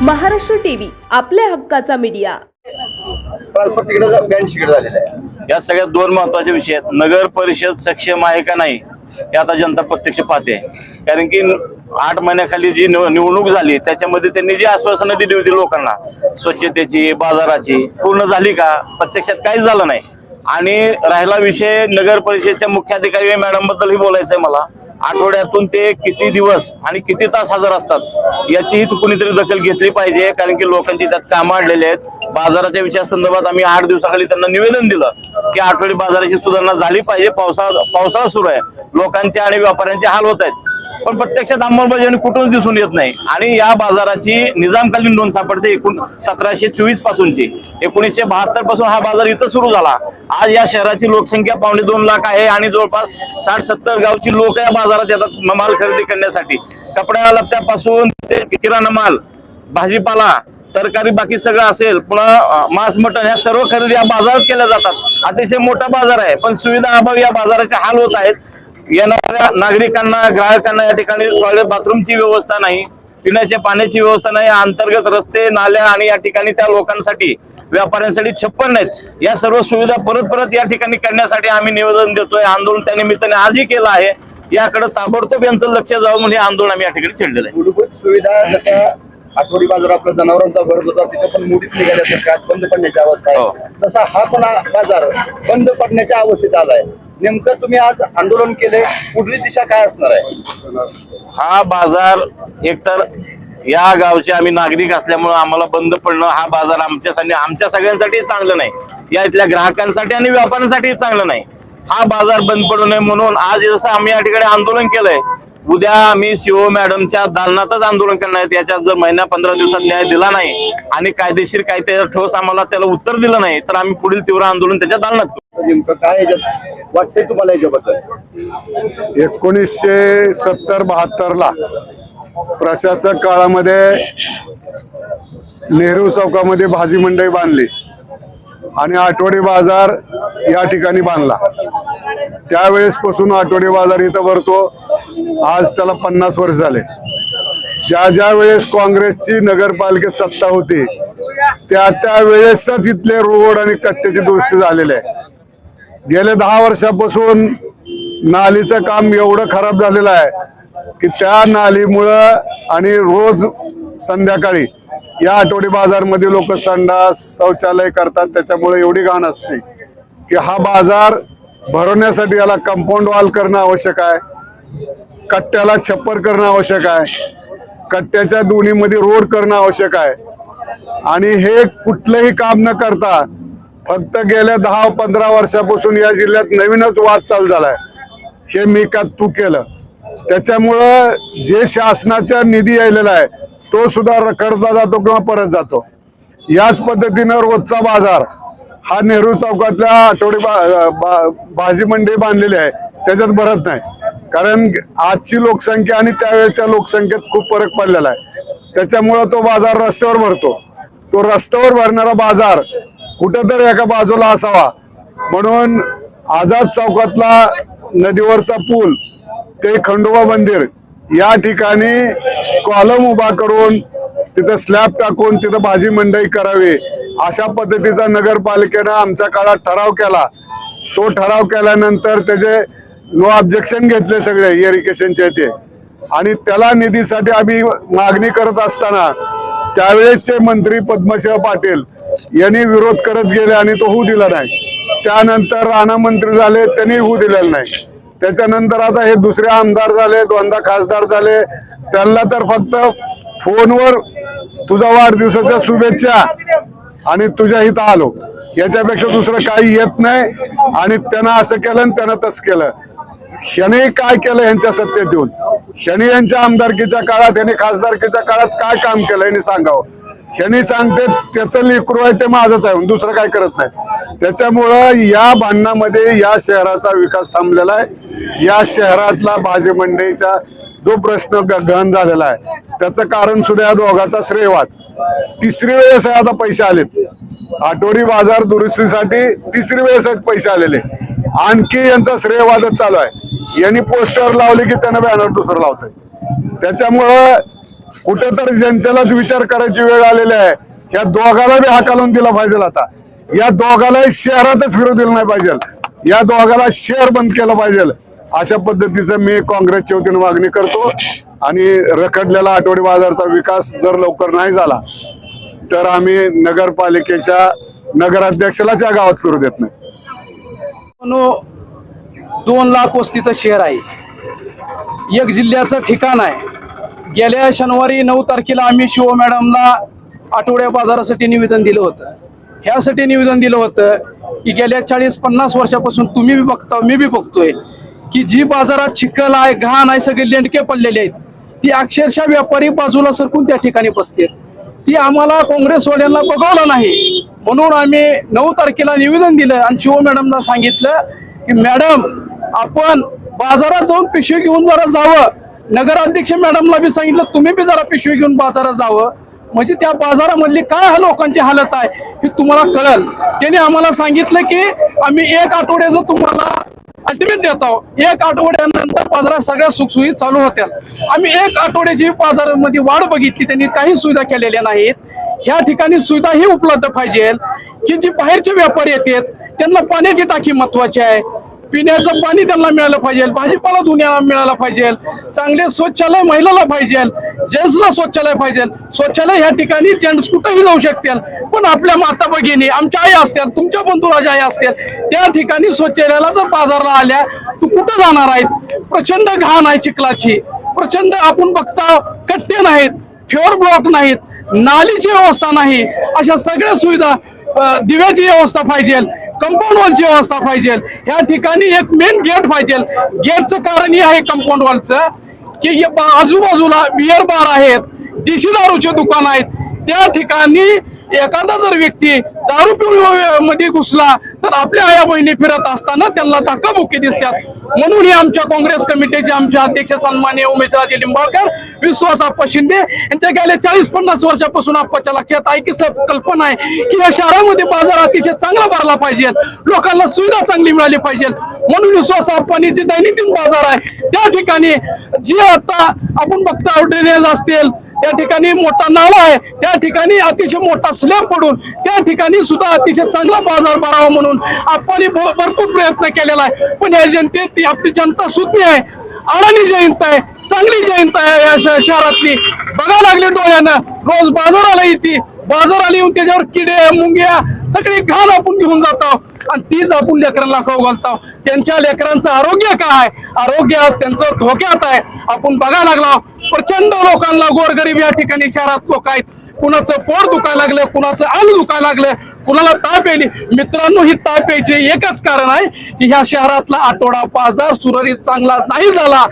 Maharashtra TV आपल्या हक्काचा media. या सगळ्यात दोन महत्वाचे विषय आहेत। नगर परिषद सक्षम आहे का नाही हे आता जनता प्रत्यक्ष पाहते। कारण की 8 महिन्याखाली जी निवडणूक झाली त्याच्यामध्ये त्यांनी जी आश्वासनं दिली होती लोकांना स्वच्छतेची, बाजाराची, पूर्ण झाली का? प्रत्यक्षात काहीच झालं नाही। आणि राहिला विषय नगर परिषदेच्या मुख्याधिकारी मॅडम बद्दलही बोलायचंय मला। आठवड्यातून ते किती दिवस आणि किती तास हजर असतात याचीही कुणीतरी दखल घेतली पाहिजे। कारण की लोकांची त्यात कामं अडलेली आहेत। बाजाराच्या विषयासंदर्भात आम्ही 8 दिवसाखाली त्यांना निवेदन दिलं की आठवडी बाजाराची सुधारणा झाली पाहिजे। पावसाळा सुरू आहे, लोकांचे आणि व्यापाऱ्यांचे हाल होत आहेत, पण प्रत्यक्षात अंमलबजावणी कुठून दिसून येत नाही। आणि या बाजाराची निजामकालीन नोंद सापडते 1724 पासूनची। 1972 पासून हा बाजार इथं सुरू झाला। आज या शहराची लोकसंख्या 2.25 लाख आहे आणि जवळपास 60-70 गावची लोक या बाजारात येतात माल खरेदी करण्यासाठी। कपड्या लत्त्यापासून ते किराणा माल, भाजीपाला, तरकारी, बाकी सगळं असेल, पुन्हा मांस, मटण, ह्या सर्व खरेदी या बाजारात केल्या जातात। अतिशय मोठा बाजार आहे, पण सुविधा अभावी या बाजाराचे हाल होत आहेत। येणाऱ्या नागरिकांना, ग्राहकांना या ठिकाणी टॉयलेट, बाथरूमची व्यवस्था नाही, पिण्याच्या पाण्याची व्यवस्था नाही, अंतर्गत रस्ते, नाल्या आणि या ठिकाणी त्या लोकांसाठी, व्यापाऱ्यांसाठी छप्पर नाहीत। या सर्व सुविधा परत या ठिकाणी करण्यासाठी आम्ही निवेदन देतोय। आंदोलन त्या निमित्ताने आजही केलं आहे। याकडे ताबडतोब यांचं लक्ष जावं म्हणजे आंदोलन आम्ही या ठिकाणी छेडलेलं आहे। मूलभूत सुविधा जशा आठवडी बाजार आपला जनावरांचा भरत होता तिथे पण मोडीत निघाल्यासारखा बंद पडण्याची अवस्था आहे, तसा हा पण बाजार बंद पडण्याच्या अवस्थेत आलाय। नेमकं तुम्ही आज आंदोलन केले, पुढली दिशा काय असणार आहे? हा बाजार एकतर या गावचे आम्ही नागरिक असल्यामुळे आम्हाला बंद पडणं हा बाजार आमच्या सगळ्यांसाठी चांगलं नाही, या इथल्या ग्राहकांसाठी आणि व्यापाऱ्यांसाठी चांगलं नाही। हा बाजार बंद पडू नये म्हणून आज जसं आम्ही या ठिकाणी आंदोलन केलंय, उद्या आम्ही सीओ मॅडमच्या दालनातच आंदोलन करणार आहे। याच्यात जर 15 दिवसात न्याय दिला नाही आणि कायदेशीर काय ते ठोस आम्हाला त्याला उत्तर दिलं नाही तर आम्ही पुढील तीव्र आंदोलन त्याच्या दालनात करू। नेमकं काय वाटतंय तुम्हाला याच्याबद्दल? 1970-72 ला प्रशासक काळामध्ये नेहरू चौकामध्ये भाजी मंडई बांधली आणि आठवडी बाजार या ठिकाणी बांधला। त्यावेळेस पासून आठवडी बाजार इथं भरतो। आज त्याला 50 वर्ष झाले। ज्या वेळेस काँग्रेसची नगरपालिकेत सत्ता होती त्या वेळेसच इथले रोड आणि कट्ट्याची दुरुस्ती झालेली आहे। गेल्या 10 वर्षापासून नालीचं काम एवढं खराब झालेलं आहे की त्या नालीमुळं आणि रोज संध्याकाळी या आठवडी बाजारमध्ये लोक संडास, शौचालय करतात, त्याच्यामुळे एवढी घाण असते की हा बाजार भरवण्यासाठी याला कंपाऊंड वॉल करणं आवश्यक आहे, कट्ट्याला छप्पर करणं आवश्यक आहे, कट्ट्याच्या दोन्हीमध्ये रोड करणं आवश्यक आहे। आणि हे कुठलंही काम न करता फक्त गेल्या 10-15 वर्षापासून या जिल्ह्यात नवीनच वाद चालू झालाय, हे मी का तू केलं। त्याच्यामुळं जे शासनाचा निधी आलेला आहे तो सुद्धा रखडता जातो किंवा परत जातो। याच पद्धतीनं रोजचा बाजार हा नेहरू चौकातल्या आठवडी भाजी मंडई बांधलेली आहे त्याच्यात भरत नाही, कारण आजची लोकसंख्या आणि त्यावेळेच्या लोकसंख्येत खूप फरक पडलेला आहे। त्याच्यामुळं तो बाजार रस्त्यावर भरतो। तो रस्त्यावर भरणारा बाजार कुठेतरी एका बाजूला असावा, म्हणून आझाद चौकातला नदीवरचा पूल ते खंडोबा मंदिर या ठिकाणी कॉलम उभा करून तिथं स्लॅब टाकून तिथं भाजी मंडई करावी अशा पद्धतीचा नगरपालिकेनं आमच्या काळात ठराव केला। तो ठराव केल्यानंतर त्याचे नो ऑब्जेक्शन घेतले सगळे इरिगेशनचे ते, आणि त्याला निधीसाठी आम्ही मागणी करत असताना त्यावेळेसचे मंत्री पद्मसिंह पाटील यांनी विरोध करत गेले आणि तो होऊ दिला नाही। त्यानंतर राणा मंत्री झाले, त्यांनी होऊ दिलेला नाही। त्याच्यानंतर आता हे दुसरे आमदार झाले, 2दा खासदार झाले, त्यांना तर फक्त फोनवर तुझा वाढदिवसाच्या शुभेच्छा आणि तुझ्या इथं आलो, याच्यापेक्षा दुसरं काही येत नाही। आणि त्यानं असं केलं आणि त्यानं तसं केलं। ह्याने काय केलं यांच्या सत्तेत येऊन? ह्याने यांच्या आमदारकीच्या काळात, यांनी खासदारकीच्या काळात काय काम केलं यांनी सांगावं। ह्यानी सांगते त्याचं लेकरू आहे ते माझंच आहे, दुसरं काय करत नाही। त्याच्यामुळं या भांडणामध्ये या शहराचा विकास थांबलेला आहे। या शहरातला भाजी मंडईचा जो प्रश्न गहन झालेला आहे त्याचं कारण सुद्धा या दोघांचा श्रेयवाद। 3री वेळेस आता पैसे आलेत आठवडी बाजार दुरुस्तीसाठी, 3री वेळेस पैसे आलेले, आणखी यांचा श्रेयवादच चालू आहे। यांनी पोस्टर लावले की त्यांना बॅनर दुसरं लावतंय। त्याच्यामुळं कुठेतरी जनतेलाच विचार करायची वेळ आलेली आहे. या दोघाला बी हाकालून दिला पाहिजे. आता या दोघालाही शहरातच फिरू दिलं नाही पाहिजे. या दोघाला शहर बंद केलं पाहिजे. अशा पद्धतीचं मी काँग्रेसच्या वतीने मागणी करतो. आणि रखडलेला आठवडी बाजारचा विकास जर लवकर नाही झाला तर आम्ही नगरपालिकेच्या नगराध्यक्षालाच या गावात फिरू देत नाही. 2 लाख वस्तीचं शहर आहे, एक जिल्ह्याचं ठिकाण आहे. गेल्या शनिवारी 9 तारखेला आम्ही शिव मॅडमला आठवड्या बाजारासाठी निवेदन दिलं होतं. ह्यासाठी निवेदन दिलं होतं की गेल्या 40-50 वर्षापासून तुम्ही बी बघता, मी बी बघतोय की जी बाजारात चिखल आहे, घाण आहे, सगळे लेंडके पडलेले आहेत, ती अक्षरशः व्यापारी बाजूला सरकून त्या ठिकाणी बसतात. ती आम्हाला काँग्रेसवाल्यांना बघवलं नाही. म्हणून आम्ही 9 तारखेला निवेदन दिलं आणि शिव मॅडमला सांगितलं की मॅडम आपण बाजारात जाऊन पिशवी घेऊन जरा जावं. नगराध्यक्ष मॅडमला बी सांगितलं तुम्ही बी जरा पिशवी घेऊन बाजारात जावं, म्हणजे त्या बाजारामधली काय लोकांची हालत आहे हे तुम्हाला कळेल. त्याने आम्हाला सांगितलं की आम्ही 1 आठवड्याचं तुम्हाला अल्टिमेट देतो. 1 आठवड्यानंतर बाजारात सगळ्या सुखसुविधा चालू होत्या. आम्ही 1 आठवड्याची बाजारामध्ये वाढ बघितली, त्यांनी काही सुविधा केलेल्या नाहीत. ह्या ठिकाणी सुविधा ही उपलब्ध पाहिजे की जी बाहेरचे व्यापारी येतात त्यांना पाण्याची टाकी महत्वाची आहे, पिण्याचं पाणी त्यांना मिळालं पाहिजे, भाजीपाला धुण्याला मिळाला पाहिजे, चांगले शौचालय महिलाला पाहिजे, जेंट्सला शौचालय पाहिजे. शौचालय ह्या ठिकाणी जेंट्स कुठेही जाऊ शकतील, पण आपल्या माता भगिनी आमच्या आई असतील, तुमच्या बंधुराजा आई असतील, त्या ठिकाणी शौचालयाला जर बाजारला आल्या तू कुठं जाणार आहेत? प्रचंड घाण आहे चिखलाची, प्रचंड आपण बघता कट्टे नाहीत, फ्लोअर ब्लॉक नाहीत, नालीची व्यवस्था नाही. अशा सगळ्या सुविधा, दिव्याची व्यवस्था पाहिजे, कंपाऊंड वॉलची व्यवस्था पाहिजे. ह्या ठिकाणी एक मेन गेट पाहिजे. गेटचं कारण हे आहे कंपाऊंड वॉलचं की आजूबाजूला बियर बार आहेत, देशी दारूचे दुकान आहेत. त्या ठिकाणी एखादा जर व्यक्ती दारू पिऊन मध्ये घुसला तर आपल्या आया बहिणी फिरत असताना त्यांना धक्काबुक्की दिसतात. म्हणून हे आमच्या काँग्रेस कमिटीचे आमचे अध्यक्ष सन्माननीय उमेशराजे लिंबाळकर, विश्वास आप्पा शिंदे यांच्या गेल्या 40-50 वर्षापासून आप्पाच्या लक्षात आहे की कल्पना आहे की या शहरामध्ये बाजार अतिशय चांगला भरला पाहिजे, लोकांना सुविधा चांगली मिळाली पाहिजे. म्हणून विश्वास आप्पांनी जे दैनंदिन बाजार आहे त्या ठिकाणी जी आता आपण बघता ड्रेनेज असतील, त्या ठिकाणी मोठा नाला आहे, त्या ठिकाणी अतिशय मोठा स्लॅब पडून त्या ठिकाणी सुद्धा अतिशय चांगला बाजार भरावा म्हणून आपण भरपूर प्रयत्न केलेला आहे. पण या जनतेत ती आपली जनता सुज्ञ आहे, अडाणी जयंत आहे, चांगली जयंत आहे. या शहरातली बघा लागले डोळ्यानं, रोज बाजाराला येते, बाजाराला येऊन त्याच्यावर किडे मुंग्या सगळी घाण आपण घेऊन जातो आणि तीच आपण लेकरांना खाऊ घालतो. त्यांच्या लेकरांचं आरोग्य काय, आरोग्य आज त्यांचं धोक्यात आहे. आपण बघा लागला प्रचंड लोकांना गोरगरीब या ठिकाणी शहरात लोक आहेत, कुणाचं पोट दुखायला लागलं, कुणाचं अंग दुखायला लागलं, कुणाला ताप यायली. मित्रांनो, ही ताप यायचे एकच कारण आहे की ह्या शहरातला आठवडा बाजार सुरळीत चांगला नाही झाला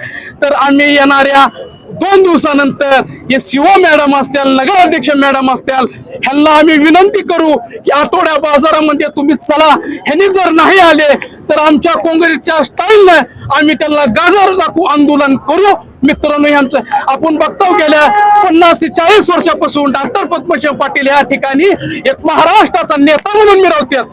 तर आम्ही येणाऱ्या 2 दिवसानंतर हे शिव मॅडम असतील, नगराध्यक्ष मॅडम असतील, ह्यांना आम्ही विनंती करू की आठवड्या बाजारामध्ये तुम्ही चला. ह्यांनी जर नाही आले तर आमच्या काँग्रेसच्या स्टाईलनं आम्ही त्यांना गाजर दाखवू आंदोलन करू. मित्रांनो, ह्यांचं आपण बघतो गेल्या 50 ते 40 वर्षापासून डॉक्टर पद्मसिंह पाटील या ठिकाणी एक महाराष्ट्राचा नेता म्हणून मिरवतात,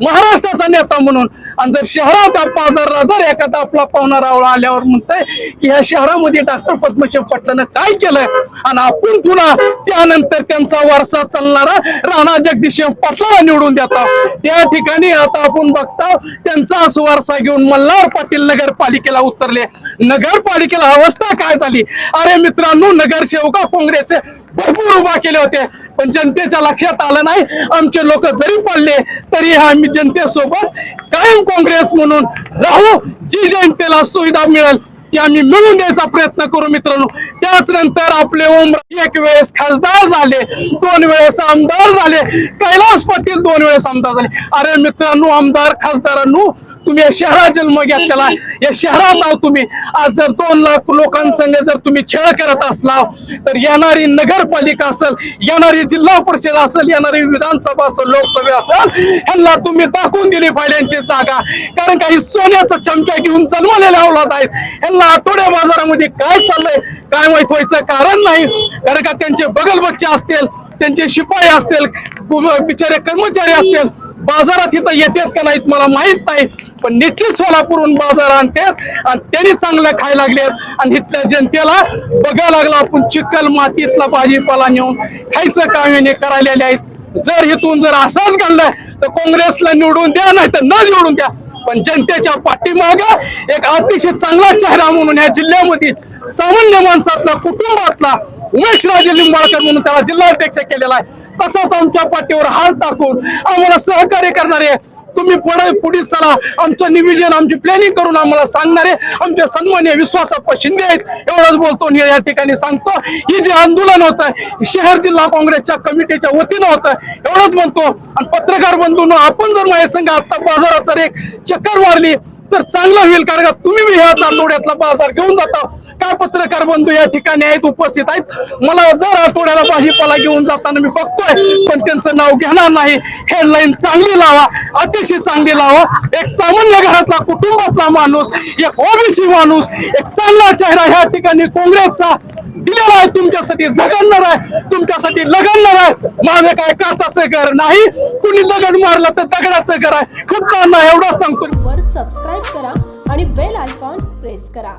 महाराष्ट्राचा नेता म्हणून. आणि जर शहरात बाजारला जर एखादा आपला पाहुणा रावळा आल्यावर म्हणतंय की ह्या शहरामध्ये डॉक्टर पद्मसिंह पाटलानं काय केलंय आणि आपण पुन्हा त्यानंतर त्यांचा वारसा चालणारा राणा जगदीशसिंह पाटलाला निवडून देता. त्या ठिकाणी आता आपण बघता त्यांचा वारसा घेऊन मल्हार पाटील नगरपालिकेला उतरले. नगरपालिकेला अवस्था काय झाली? अरे मित्रांनो, नगरसेवका काँग्रेसचे भरपूर उभा केले होते पण जनतेच्या लक्षात आलं नाही. आमचे लोक जरी पडले तरी आम्ही जनतेसोबत कायम काँग्रेस म्हणून राहू. जी जनतेला सुविधा मिळेल ती आम्ही मिळवून द्यायचा प्रयत्न करू. मित्रांनो, त्याच नंतर आपले ओम एक वेळेस खासदार झाले, 2 वेळेस आमदार झाले, कैलास पाटील 2 वेळेस आमदार झाले. अरे मित्रांनो, आमदार खासदारांनो, तुम्ही या शहरात जन्म घेतलेला, या शहरात आहो तुम्ही. आज जर 2 लाख लोकांसंग जर तुम्ही छळ करत असला तर येणारी नगरपालिका असेल, येणारी जिल्हा परिषद असेल, येणारी विधानसभा असेल, लोकसभा असेल, ह्यांना तुम्ही दाखवून दिली पाहिजे जागा. कारण काही सोन्याचा चमक्या घेऊन जन्मलेल्या औलाद आहेत. आठवड्या बाजारामध्ये काय चाललंय काय माहित व्हायचं कारण नाही. कारण का त्यांचे बगल बच्चे असतील, त्यांचे शिपाई असतील, बिचारे कर्मचारी असतील, बाजारात इथं येतात का नाहीत मला माहित नाही, पण निश्चित सोलापूरहून बाजार आणतात आणि त्यांनी चांगलं खायला लागलेत आणि इथल्या जनतेला बघायला लागला आपण चिखल मातीतला भाजीपाला नेऊन खायचं काम याने करायलेले आहेत. जर इथून जर असाच घडलाय तर काँग्रेसला निवडून द्या, नाही तर न निवडून द्या, पण जनतेच्या पाठीमाग एक अतिशय चांगला चेहरा म्हणून या जिल्ह्यामध्ये सामान्य माणसातला कुटुंबातला उमेश राजे लिंबाळकर म्हणून त्याला जिल्हाध्यक्ष केलेला आहे. तसाच आमच्या पाठीवर हात टाकून आम्हाला सहकार्य करणारे तुम्ही पुढे चला, आमचं नियोजन आमची प्लॅनिंग करून आम्हाला सांगणारे आमचे सन्माननीय विश्वासप्पा शिंदे आहेत. एवढंच बोलतो आणि या ठिकाणी सांगतो, ही जे आंदोलन होतं शहर जिल्हा काँग्रेसच्या कमिटीच्या वतीनं होतं, एवढंच म्हणतो. आणि पत्रकार बंधूंनो, आपण जर माझ्या संघ आता बाजारात जर एक चक्कर मारली तर चांगलं होईल, कारण का तुम्ही बी ह्या आठवड्यातला बाजार घेऊन जाता. काय पत्रकार बंधू या ठिकाणी आहेत, उपस्थित आहेत. मला जर आठवड्याला भाजीपाला घेऊन जाताना मी बघतोय, पण त्यांचं नाव घेणार नाही. हेडलाईन चांगली लावा, अतिशय चांगली लावा. एक सामान्य घरातला कुटुंबातला माणूस, एक ओबीसी माणूस, एक चांगला चेहरा ह्या ठिकाणी काँग्रेसचा दिलेला आहे. तुमच्यासाठी झगडणार आहे, तुमच्यासाठी लगडणार आहे. माझं काय काचाचं घर नाही, कुणी दगड मारलं तर दगडाचं घर आहे. खूप नाही, एवढंच सांगतो. वर सबस्क्राईब करा आणि बेल आयकॉन प्रेस करा.